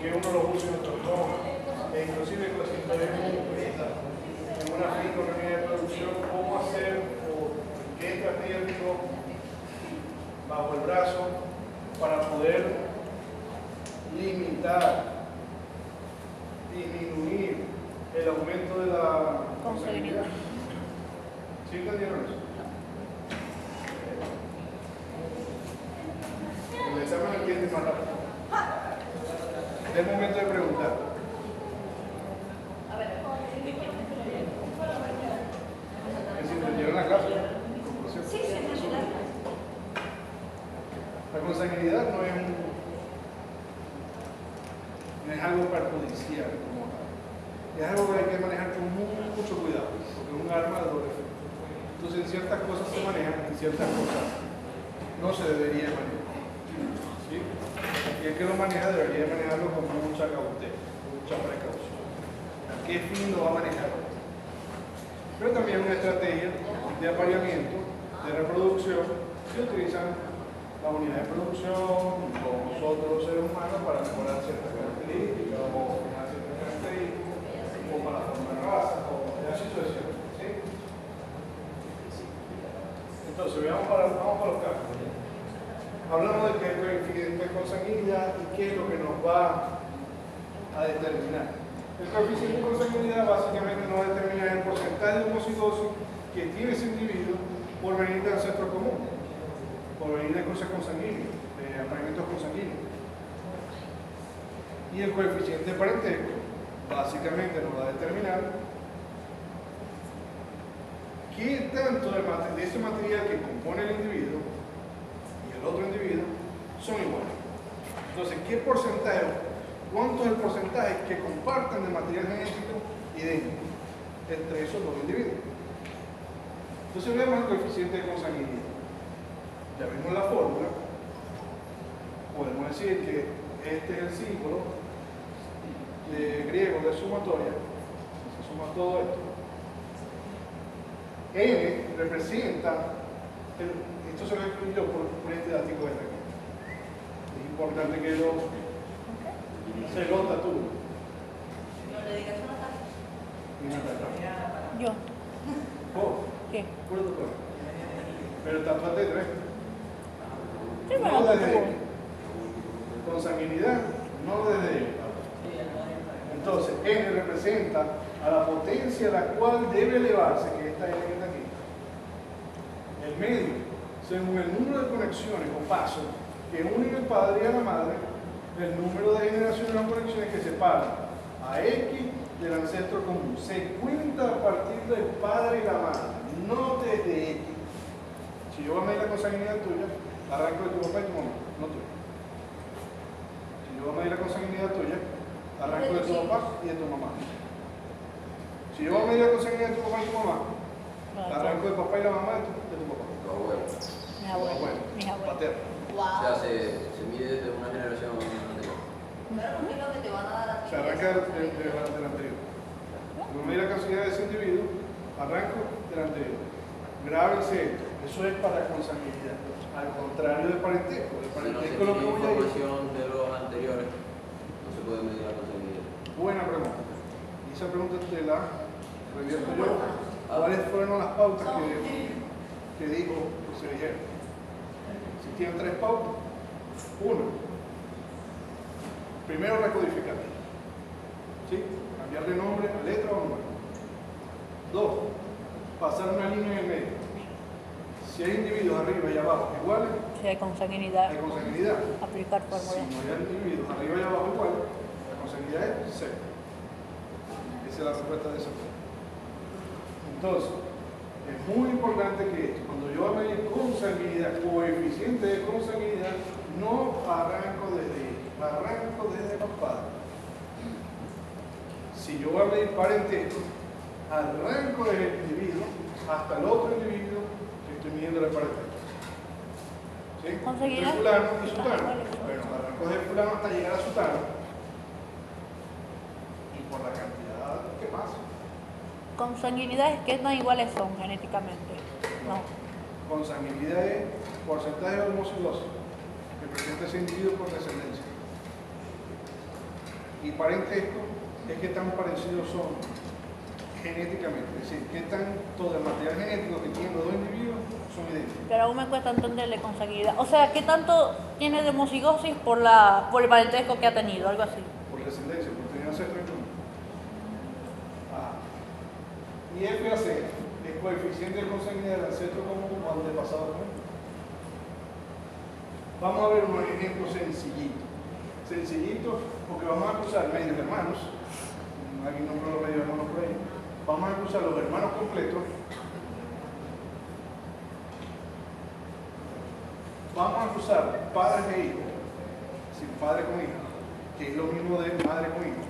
que uno lo use y otros no. E inclusive pues, si estoy en una finca, una unidad de producción, cómo hacer o qué estrategia tengo bajo el brazo para poder limitar, disminuir el aumento de la consanguinidad. ¿Sí entendieron eso? El examen entiende más rápido. Es el momento de preguntar. ¿Se entendieron la clase? Sí, sí, la consanguinidad no es algo perjudicial como tal. Es algo que hay que manejar con mucho cuidado, porque es un arma de doble filo. Entonces, en ciertas cosas se manejan, en ciertas cosas no se debería manejar. ¿Sí? Y el que lo maneja debería manejarlo con mucha cautela, con mucha precaución. ¿A qué fin lo va a manejar? Pero también una estrategia de apareamiento, de reproducción, que utilizan las unidades de producción, con nosotros los seres humanos, para mejorar ciertas características o mejorar ciertas características, o para formar razas, o así sucesivamente. ¿Sí? Entonces, vamos para los casos. Hablamos de qué es consanguinidad y qué es lo que nos va a determinar. El coeficiente de consanguinidad básicamente nos determina el porcentaje de homocidosis que tiene ese individuo por venir de ancestro común, por venir de cosas consanguíneas, de apareamientos consanguíneos. Y el coeficiente de parentesco básicamente nos va a determinar qué tanto de ese material que compone el individuo y el otro individuo son iguales. Entonces, ¿qué porcentaje? ¿Cuánto es el porcentaje que comparten de material genético idéntico entre esos dos individuos? Entonces vemos el coeficiente de consanguinidad. Ya vimos la fórmula. Podemos decir que este es el símbolo griego de sumatoria. Se suma todo esto. N representa, esto se lo escribí yo por este dático de aquí. Es importante que se lo tatúe. No le digas una taza. Yo. ¿Vos? ¿Qué? Puro tatuaje. Pero tatuate tres. Sí, me No lo desde tatúo. consanguinidad, no desde. Entonces, N representa a la potencia a la cual debe elevarse, que esta N que está aquí. El medio, según el número de conexiones o pasos que unen el padre y a la madre, el número de generaciones o conexiones que separan a X del ancestro común. Se cuenta a partir del padre y la madre, no desde X. Si yo voy a medir la consanguinidad tuya, arranco de tu papá y tu mamá, no tuya. Si yo voy a medir la consanguinidad tuya, arranco de tu papá y de tu mamá. Si yo voy a medir la consanguinidad de tu papá y tu mamá, arranco del papá y la mamá de tu papá. Mi abuelo. Mis abuelos. Paterno. Wow. O sea, se mide desde una generación anterior. Pero no es lo que te van a dar a ti. Se arranca del anterior. Yo medir la consanguinidad de ese individuo, arranco del anterior. Grábense esto, eso es para consanguinidad. Al contrario del parentesco. El Si no se parentesco lo que tiene voy a ir. información de los anteriores, no se puede medir la consanguinidad. Buena pregunta. Y esa pregunta te la revierto yo. ¿Cuáles fueron las pautas que dijo que se dijeron? Existían tres pautas. Uno, primero recodificar. ¿Sí? Cambiarle nombre a letra o número. Dos, pasar una línea en el medio. Si hay individuos arriba y abajo iguales, Si hay consanguinidad, hay consanguinidad. aplicar Si fórmula. no hay individuos arriba y abajo iguales, la consanguinidad es cero. Esa es la respuesta de esa pregunta. Entonces, es muy importante que cuando yo hablo de consanguinidad, coeficiente de consanguinidad, no arranco desde los padres. Si yo voy a medir parentesco, arranco desde el individuo hasta el otro individuo que estoy midiendo el parentesco. ¿Sí? Consanguinidad. De fulano y sutano. Bueno, arranco desde fulano hasta llegar a sutano. Y por la cantidad que pasa. Consanguinidad es que tan iguales son genéticamente. No. Consanguinidad es porcentaje de homocidosis que presenta ese individuo por descendencia. y parentesco es qué tan parecidos son genéticamente, es decir, qué tanto del material genético que tienen los dos individuos son idénticos. Pero aún me cuesta entenderle consanguinidad. O sea, ¿qué tanto tiene de homocigosis por el parentesco que ha tenido? Algo así. Por descendencia, por tener ancestro en común. Y F a C es coeficiente de consanguinidad del ancestro común o antepasado común. Vamos a ver unos ejemplos sencillitos, porque vamos a cruzar medios hermanos. Aquí no los medios hermanos por ahí. Vamos a cruzar los hermanos completos. Vamos a cruzar padres e hijos, es decir, padre con hijo, que es lo mismo de madre con hijo.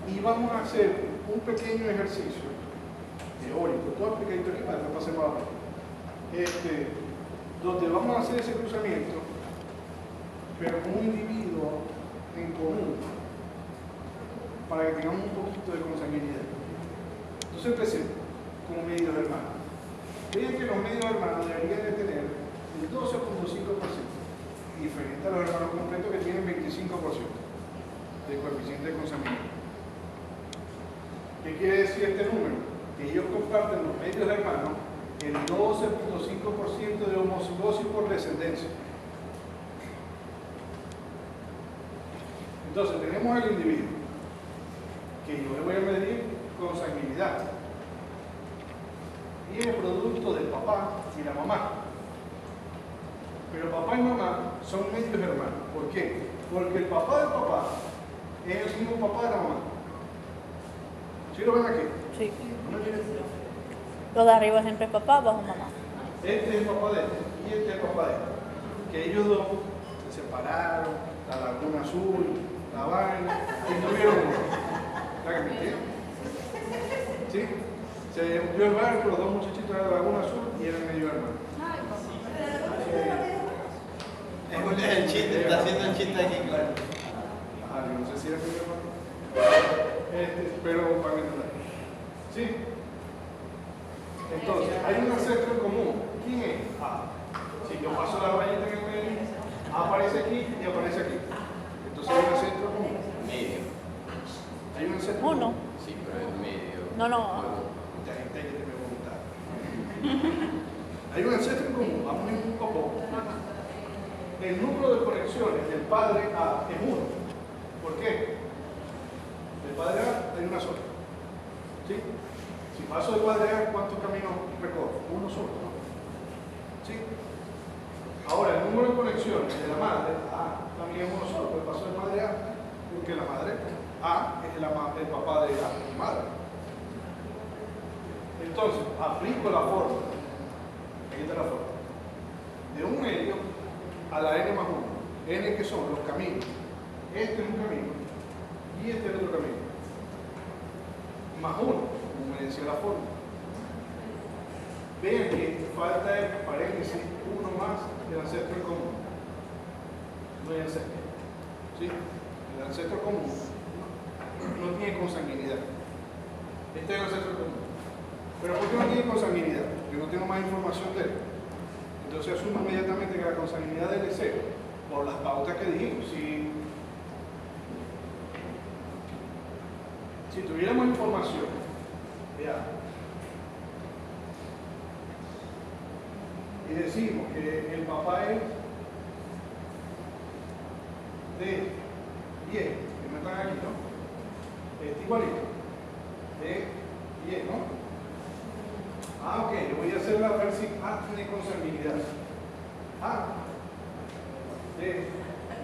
Y vamos a hacer un pequeño ejercicio teórico, todo explicadito aquí para que pasemos a la donde vamos a hacer ese cruzamiento, pero con un individuo en común, para que tengamos un poquito de consanguinidad. Entonces empecemos con medios hermanos. Vean que los medios hermanos deberían de tener el 12.5%, diferente a los hermanos completos que tienen 25% de coeficiente de consanguinidad. ¿Qué quiere decir este número? Que ellos comparten los medios hermanos el 12.5% de homocigosis por descendencia. Entonces tenemos el individuo que yo le voy a medir consanguinidad y el producto del papá y la mamá. Pero papá y mamá son medios hermanos. ¿Por qué? Porque el papá del papá es el mismo papá de la mamá. ¿Sí lo ven aquí? Sí. Lo de arriba siempre es papá, abajo mamá. Este es el papá de este y este es el papá de este. Que ellos dos se separaron, la Laguna Azul, la vaina, y tuvieron uno. ¿Verdad que me entienden? ¿Sí? Se hundió el barco, los dos muchachitos de la Laguna Azul y eran medio hermanos. Es el chiste, está haciendo el chiste aquí, claro. Yo no sé si era medio hermano. Pero para que entender. ¿Sí? Entonces, hay un ancestro en común. ¿Quién es? A. Si yo paso la rayita en el medio, A aparece aquí y aparece aquí. Entonces hay un ancestro común. Medio. Hay un ancestro común. Uno. Sí, pero es medio. No, no. Mucha gente que te me pregunta. Hay un ancestro en común. Vamos a ir poco a poco. El número de conexiones del padre A es 1. ¿Por qué? Del padre A hay una sola. ¿Sí? Si paso de padre A, ¿cuántos caminos recorro? Uno solo, ¿no? ¿Sí? Ahora, el número de conexiones de la madre A también es uno solo, pues paso de madre A, porque la madre A es el papá de A, la madre. Entonces, aplico la fórmula. Aquí está la fórmula. De un medio a la n más 1. N que son los caminos. Este es un camino y este es otro camino. Más 1, como me decía la fórmula. Vean que falta el paréntesis 1 más del ancestro en común. No hay ancestro. ¿Sí? El ancestro común no tiene consanguinidad. Este es el ancestro común. Pero ¿por qué no tiene consanguinidad? Yo no tengo más información de él. Entonces asumo inmediatamente que la consanguinidad es de 0, por las pautas que dijimos. Si tuviéramos información, vean, y decimos que el papá es de 10, que no están aquí, ¿no? Es igualito, de 10, ¿no? Ok, yo voy a hacer la ver si A tiene consanguinidad. A de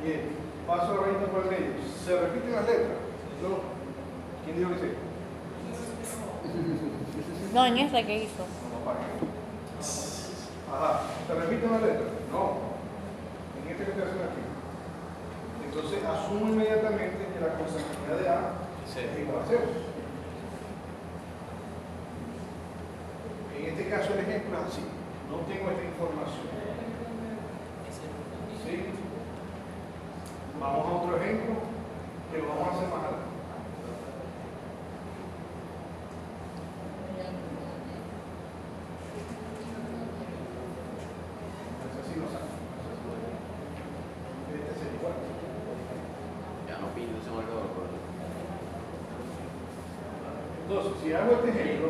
10. Paso la rayita por el medio. ¿Se repiten las letras? No. ¿Quién dijo que sí? No, en esa que hizo. Ajá. ¿Se repiten las letras? No. En este que estoy haciendo aquí. Entonces asumo inmediatamente que la consanguinidad de A es igual a 0. En este caso el ejemplo es así. No tengo esta información. ¿Sí? Vamos a otro ejemplo que lo vamos a hacer más adelante. Así no sale. Este es igual. Y ese marcador, por ejemplo. Entonces, si hago este ejemplo,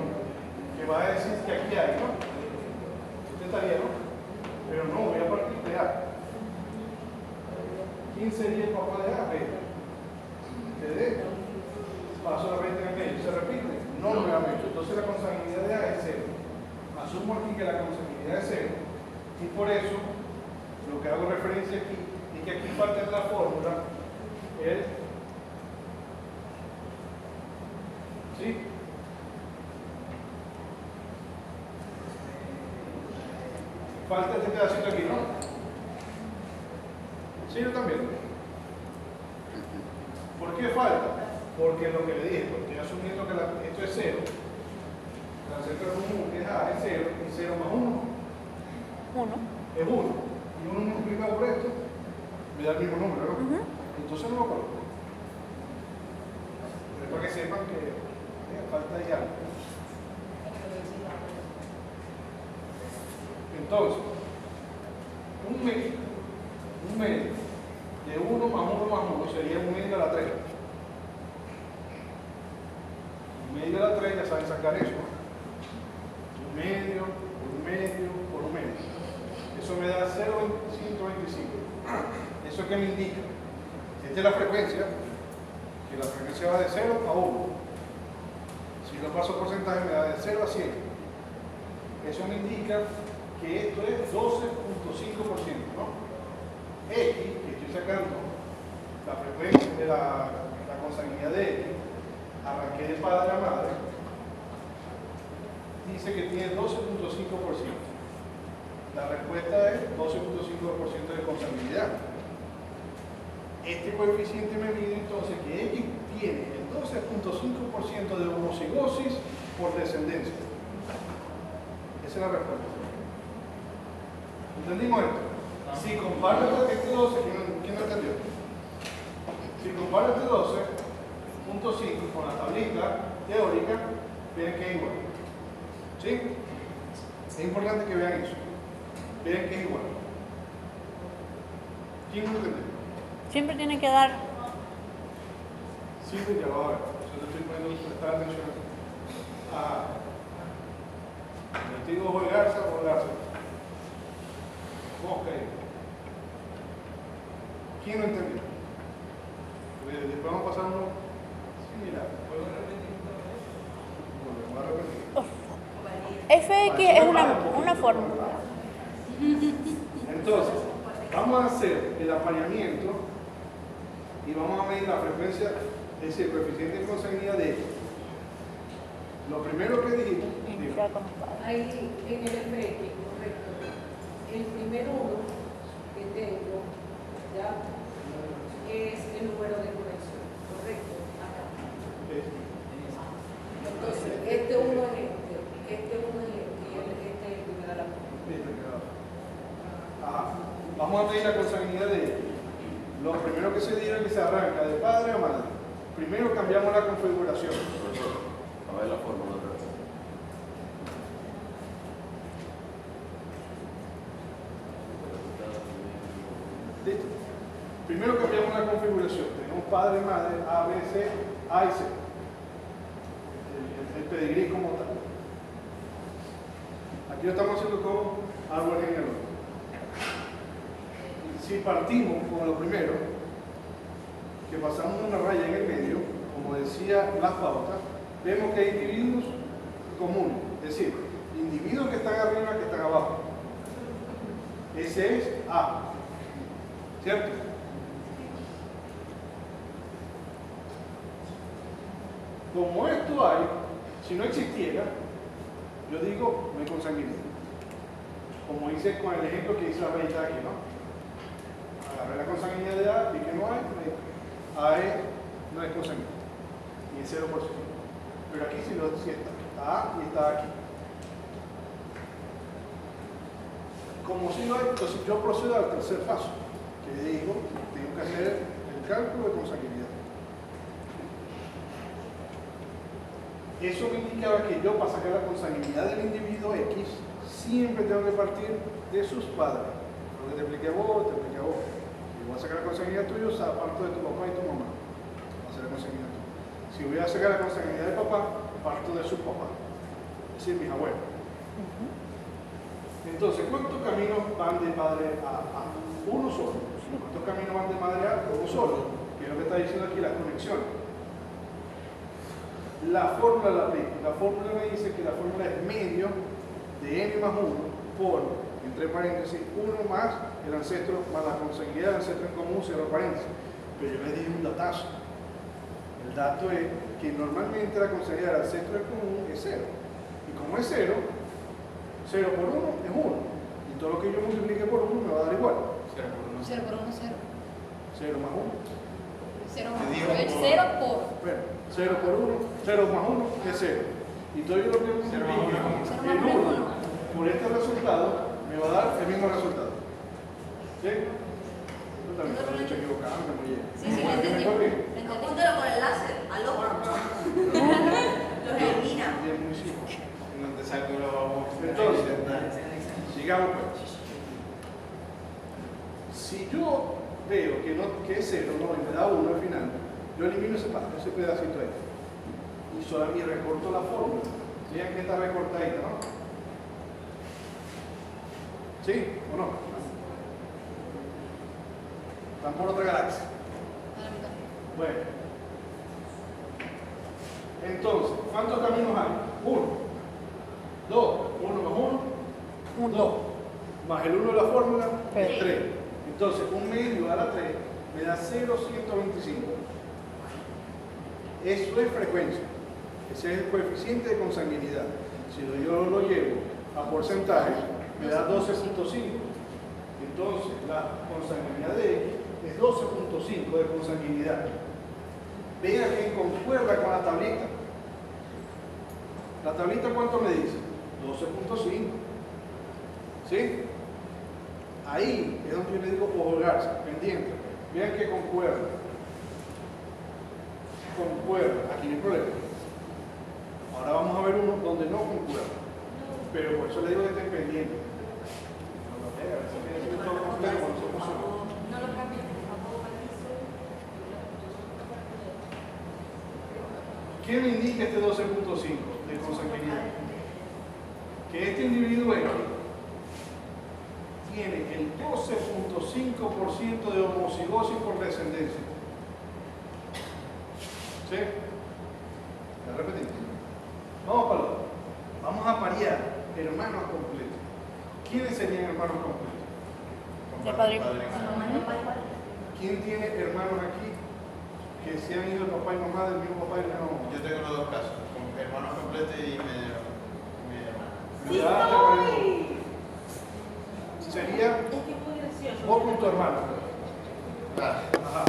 que va a decir que aquí hay, ¿no? Este estaría, ¿no? Pero no, voy a partir de A. ¿Quién sería el papá de A? B. De D. Paso la renta en el medio. ¿Se repite? No, nuevamente. Entonces la consanguinidad de A es 0. Asumo aquí que la consanguinidad es 0. Y por eso, lo que hago referencia aquí, es que aquí falta en la fórmula el... ¿Sí? Falta este pedacito aquí, ¿no? Sí, yo también. ¿Por qué falta? Porque lo que le dije, porque estoy asumiendo que esto es 0. La centro común que es A es 0, y 0 más 1 es 1. Y 1 multiplicado por esto me da el mismo número, ¿no? Entonces no lo coloco. Pero para que sepan que falta ahí algo. Entonces, un medio de 1 más 1 más 1 sería 1 medio a la 3. 1 medio a la 3, ya saben sacar eso. 1 medio, por 1 medio, por 1 medio. Eso me da 0,125. ¿Eso qué me indica? Esta es la frecuencia, que la frecuencia va de 0 a 1. Si lo paso porcentaje me da de 0 a 100. Eso me indica que esto es 12.5%, ¿no? X, que estoy sacando la frecuencia de la consanguinidad de X, arranqué de padre a madre, dice que tiene 12.5%. La respuesta es 12.5% de consanguinidad. Este coeficiente me mide entonces que X tiene el 12.5% de homocigosis por descendencia. Esa es la respuesta. ¿Entendimos esto? Si comparo este 12, ¿quién lo entendió? Si comparo este 12.5 con la tablita teórica, ven que es igual. ¿Sí? Es importante que vean eso. Ven que es igual. ¿Quién lo entendió? Siempre tiene que dar. Siempre ya va a ver. Yo te estoy poniendo prestar atención. El testigo Jorge Garza o Garza. Ok. ¿Quién lo entendió? Después vamos a pasar uno similar. ¿Puedo repetir? Bueno, voy a repetir. Fx es una fórmula. Entonces, vamos a hacer el apareamiento y vamos a medir la frecuencia, es decir, el coeficiente de consanguinidad de X. Lo primero que dijimos, Iniciar con los padres. Ahí en el FX, correcto. El primer uno que tengo ya es el número de conexión, correcto. Acá. Entonces, este uno es este uno es este, y este es el que me da la foto. vamos a medir la consanguinidad de X. Lo primero que se dirá es que se arranca de padre a madre. Primero cambiamos la configuración. A ver la fórmula otra vez. ¿Listo? Primero cambiamos la configuración. Tenemos padre, madre, A, B, C, A y C. El pedigrí como tal. Aquí lo estamos haciendo con árbol genealógico. Si partimos con lo primero, que pasamos una raya en el medio, como decía las pautas, vemos que hay individuos comunes, es decir, individuos que están arriba que están abajo. Ese es A, ¿cierto? Como esto hay, si no existiera, yo digo, no hay consanguinidad. Como hice con el ejemplo que hice la rayita aquí, ¿no? Agarré la consanguinidad de A y que no hay, A no es consanguíneo, y es 0%. Pero aquí sí está A y está aquí. Como si no hay, entonces yo procedo al tercer paso, que digo, tengo que hacer el cálculo de consanguinidad. Eso me indicaba que yo, para sacar la consanguinidad del individuo X, siempre tengo que partir de sus padres. Lo que te expliqué a vos, te expliqué a vos. Si voy a sacar la consanguinidad tuya, parto de tu papá y tu mamá. hacer la consanguinidad. Si voy a sacar la consanguinidad de papá, parto de su papá, es decir, mis abuelos. Entonces, ¿cuántos caminos van de padre a uno solo? ¿Cuántos caminos van de madre a uno solo? Que es lo que está diciendo aquí, las conexiones. La fórmula la aplico. La fórmula me dice que la fórmula es medio de n más 1 por, entre paréntesis, 1 más el ancestro, más la consanguinidad del ancestro en común, cierro paréntesis. Pero yo les dije un datazo. El dato es que normalmente la consanguinidad del ancestro en común es 0. Y como es 0, 0 por 1 es 1. Y todo lo que yo multiplique por 1 me va a dar igual. 0 por 1, 0. 0 más 1. 0 Te digo por por- 0 por. Bueno, 0 por 1, 0 más 1 es 0. Y todo lo que multiplique el 1 por este resultado me va a dar el mismo resultado. ¿Sí? Yo también me he hecho equivocado, me muy bien. Sí, lo entendí. Apúntalo con el láser, al ojo. Los elimina. Bien, muy simple. No te saco los... Entonces, sigamos pues. Si yo veo que es 0, no, y me da 1 al final, yo elimino ese pedacito ahí. Y solamente recorto la fórmula. Vean que está recortadita, ¿no? ¿Sí o no? Están por otra galaxia. Bueno. Entonces, ¿cuántos caminos hay? 1, 2, 1 más 1, 2. Más el 1 de la fórmula, es 3. Entonces, un medio a la 3 me da 0,125. Eso es frecuencia. Ese es el coeficiente de consanguinidad. Si yo lo llevo a porcentaje, me da 12.5. Entonces, la consanguinidad de X es 12.5 de consanguinidad. Vean que concuerda con la tablita. ¿La tablita cuánto me dice? 12.5. ¿Sí? Ahí es donde yo le digo ojolarse, pendiente. Vean que concuerda. Concuerda. Aquí no hay problema. Ahora vamos a ver uno donde no concuerda. Pero por eso le digo que esté pendiente. No lo cambies, por favor. ¿Qué me indica este 12.5 de consanguinidad? Que este individuo X tiene el 12.5% de homocigosis por descendencia. ¿Sí? ¿La repetimos? Vamos para el otro. Vamos a parear hermanos completos. ¿Quiénes serían hermanos completos? De padre. ¿Quién tiene hermanos aquí que sean hijos de papá y mamá del mismo papá y del mismo mamá? Yo tengo los dos casos, con hermanos completos y medio hermano. Ya te apareció. Sería Es que es muy gracioso. vos con tu hermano. Claro. Ajá.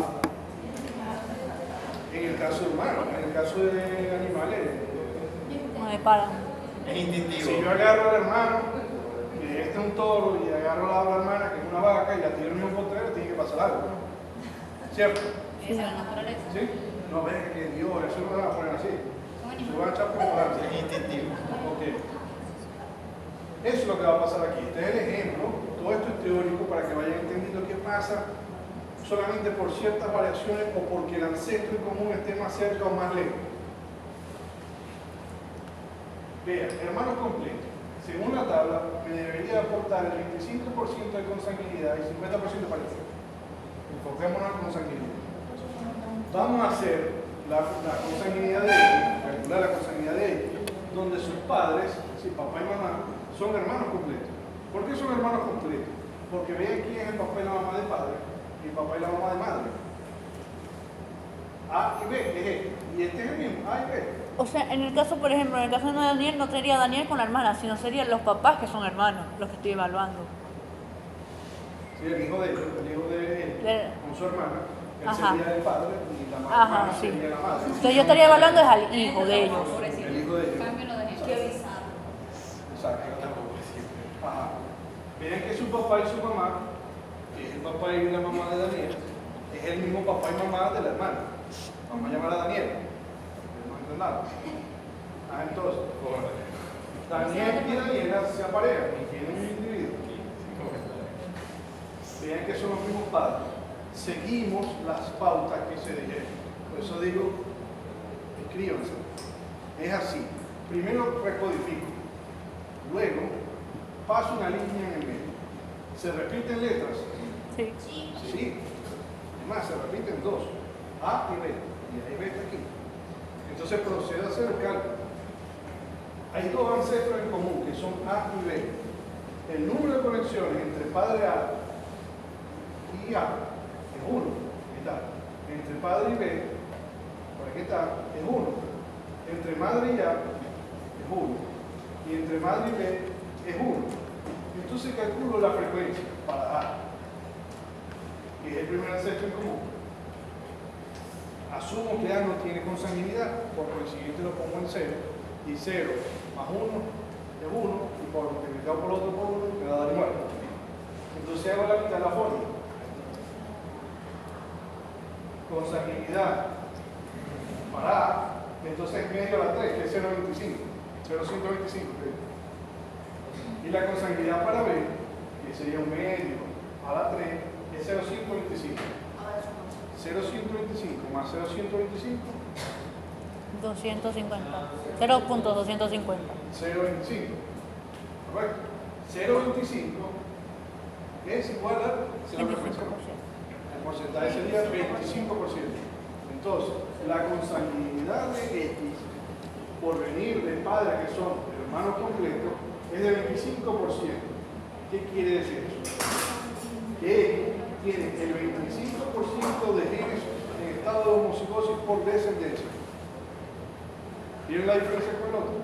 En el caso de humanos, en el caso de animales, No me paran. Es instintivo. si yo agarro al hermano, que este es un toro, y agarro a la otra hermana, que es una vaca, y la tiro en el mismo potrero, tiene que pasar algo. ¿Cierto? Esa es la naturaleza. ¿Sí? No ves que Dios, eso no lo van a poner así. Son Se animales. van a echar por volar. Es instintivo. Ok. Eso es lo que va a pasar aquí. Este es el ejemplo. Todo esto es teórico para que vayan entendiendo qué pasa solamente por ciertas variaciones o porque el ancestro en común esté más cerca o más lejos. Vean, hermanos completos. Según la tabla, me debería aportar el 25% de consanguinidad y 50% de pareja. Enfoquémonos en consanguinidad. Vamos a hacer la consanguinidad de X, calcular la consanguinidad de X, donde sus padres, si papá y mamá, son hermanos completos. ¿Por qué son hermanos completos? Porque vean quién es el papá y la mamá de padre y el papá y la mamá de madre. A y B es este. Y este es el mismo, A y B. O sea, en el caso, por ejemplo, en el caso de Daniel, no sería Daniel con la hermana, sino serían los papás que son hermanos, los que estoy evaluando. Sí, el hijo de ellos, el hijo de él, con su hermana, él Ajá. sería el padre y la Ajá, mamá sí. sería la madre. Entonces yo estaría evaluando es al hijo de ellos. El hijo de ellos. Cámbialo, Daniel. Qué bizarro. Exacto. Tampoco es siempre. Ajá. Vean que su papá y su mamá, que es el papá y la mamá de Daniel, es el mismo papá y mamá de la hermana. Vamos a llamar a Daniel. No entendamos. Entonces, Daniel y Daniela se aparean y tienen un individuo. Vean que son los mismos padres. Seguimos las pautas que se dijeron. Por eso digo, escríbanse. Es así. Primero recodifico. Luego paso una línea en el medio. ¿Se repiten letras? Sí. Sí. Además, se repiten dos. A y B. Y ahí B está aquí. Entonces procedo a hacer el cálculo. Hay dos ancestros en común, que son A y B. El número de conexiones entre padre A y A es 1. Ahí está. Entre padre y B, por aquí está, es 1. Entre madre y A es 1. Y entre madre y B es 1. Entonces calculo la frecuencia para A, que es el primer ancestro en común. Asumo que A no tiene consanguinidad, por consiguiente lo pongo en 0. Y 0 más 1 es 1, y por multiplicado por otro por 1 me va a dar igual. Entonces hago la mitad de la fórmula. Consanguinidad para A, entonces medio a la 3, que es 0,25. 0,125. Y la consanguinidad para B, que sería un medio a la 3, es 0,125. 0,125 más 0,125. 250. 0.250. 0,25. Correcto. 0,25 es igual a 0,25. 25%. El porcentaje sería 25%. Entonces, la consanguinidad de X por venir de padres que son hermanos completos es de 25%. ¿Qué quiere decir eso? Que X tiene el 25% de genes en estado de homocigosis por descendencia. ¿Vieron la diferencia con el otro?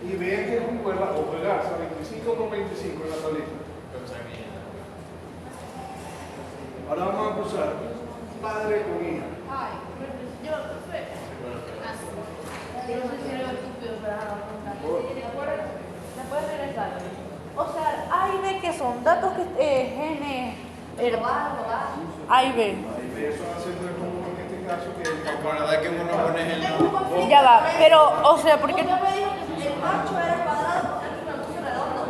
Y vean que juega o juegarse 25 con 25 en la tableta. Ahora vamos a cruzar padre con hija. Ay, yo, profe. Yo no sé si era estúpido, pero ¿Me puedes regresar? O sea, A y B que son datos que genes. A y B. Eso hace el común en este caso que Recuerda que uno pone el nombre. Ya va, pero, o sea, porque. Usted me dijo que el macho era cuadrado, porque me puso redondo.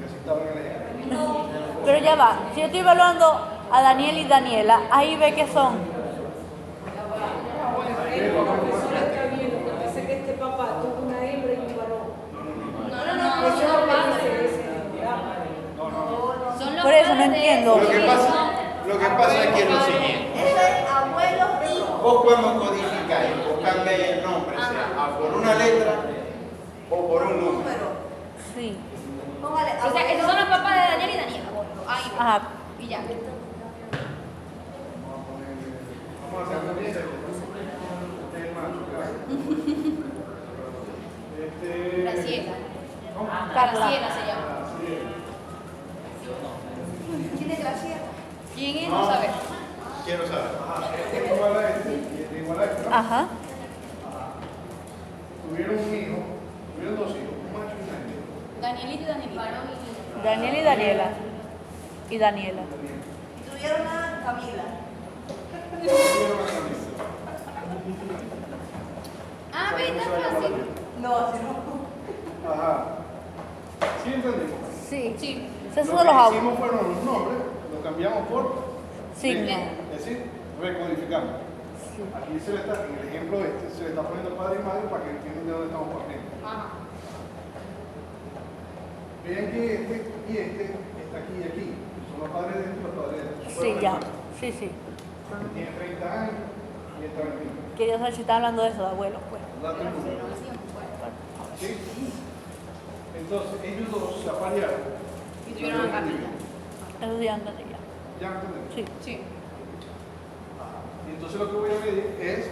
necesitaba en el ejemplo. Pero ya va, si yo estoy evaluando a Daniel y Daniela, A y B que son. El profesor está viendo, lo que pasa es que este papá tuvo una hembra y un varón. No, Eso es son lo que padres. dice ese diagrama. Son los Por eso no padres de- entiendo. Lo que pasa es que es lo siguiente. Eso es abuelos, hijos. Vos cuando codificáis, vos cambiáis el nombre, sea a por una letra o por un número. Sí. Póngale, o sea, esos son los papás de Daniel y Daniela. Ahí va. Ajá. Y ya. Vamos a hacer una lista. Este es el macho, claro. Graciela. ¿Cómo? Graciela se llama. Graciela. ¿Quién es Graciela? ¿Quién es? No. No sabe. Quiero saber. Ajá, este es igual a este y este es igual a este, ¿no? Ajá. Tuvieron un hijo, tuvieron dos hijos, un macho y una hembra. Danielito y Danielita. Daniel y Daniela. Y Daniela. Y tuvieron a Camila. Tuvieron una familia. Ah, ve, está fácil. No, así no. Ajá. ¿Sí entendimos? Sí. Sí. Esos Lo son que los autos. hicimos fueron los nombres, los cambiamos por Signo. es decir, recodificamos. Sí. Aquí se le está, en el ejemplo este, se le está poniendo padre y madre para que entiendan de dónde estamos partiendo. Ajá. Vean que este y este está aquí y aquí. Son los padres de este y los padres de este. Sí, ya. Sí, sí. Tiene 30 años y está 20. Quería saber si está hablando de eso, de abuelos, pues. Date el número. ¿Sí? Entonces, ellos dos se aparearon. Y tuvieron a Camila. Eso sí, ya entendí ya. ¿Ya me entendemos? Sí. Sí. Y entonces lo que voy a medir es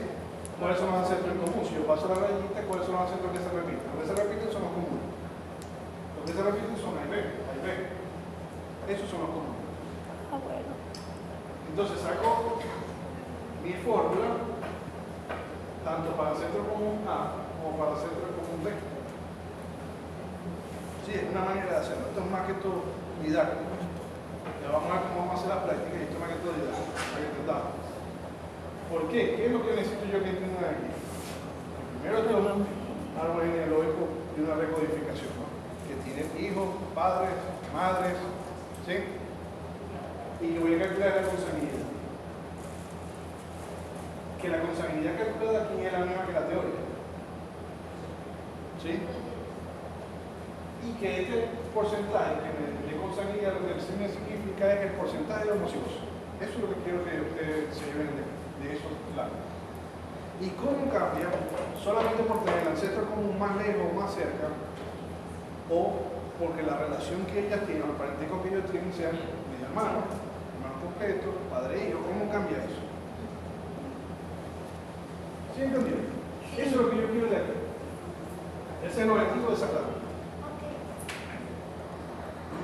cuáles son los ancestros en común. Si yo paso la rayita, cuáles son los ancestros que se repiten. Los que se repiten son los comunes. Los que se repiten son A y B. A y B. Esos son los comunes. Abuelo. Entonces saco mi fórmula tanto para el centro común A como para el centro común B. Sí, es una manera de hacerlo. Esto es más que todo didáctico. Ya vamos a ver cómo vamos a hacer la práctica y esto es más que todo didáctico, para que entendamos. ¿Por qué? ¿Qué es lo que necesito yo que entiendan aquí? Primero es un árbol genealógico y una recodificación, ¿no? Que tiene hijos, padres, madres, ¿sí? Y yo voy a calcular la consanguinidad. que la consanguinidad calculada aquí es la misma que la teórica. ¿Sí? Y que este porcentaje que de consanguinidad lo que significa es el porcentaje de homocigos. Eso es lo que quiero que ustedes se lleven de esos lados. ¿Y cómo cambia? Solamente por tener el ancestro común más lejos o más cerca, o porque la relación que ellas tienen, el parentesco que ellos tienen, sean medio hermano completo, padre e hijo. ¿Cómo cambia eso? ¿Sí entendieron? Eso es lo que yo quiero de aquí. Ese es el objetivo de esa clase.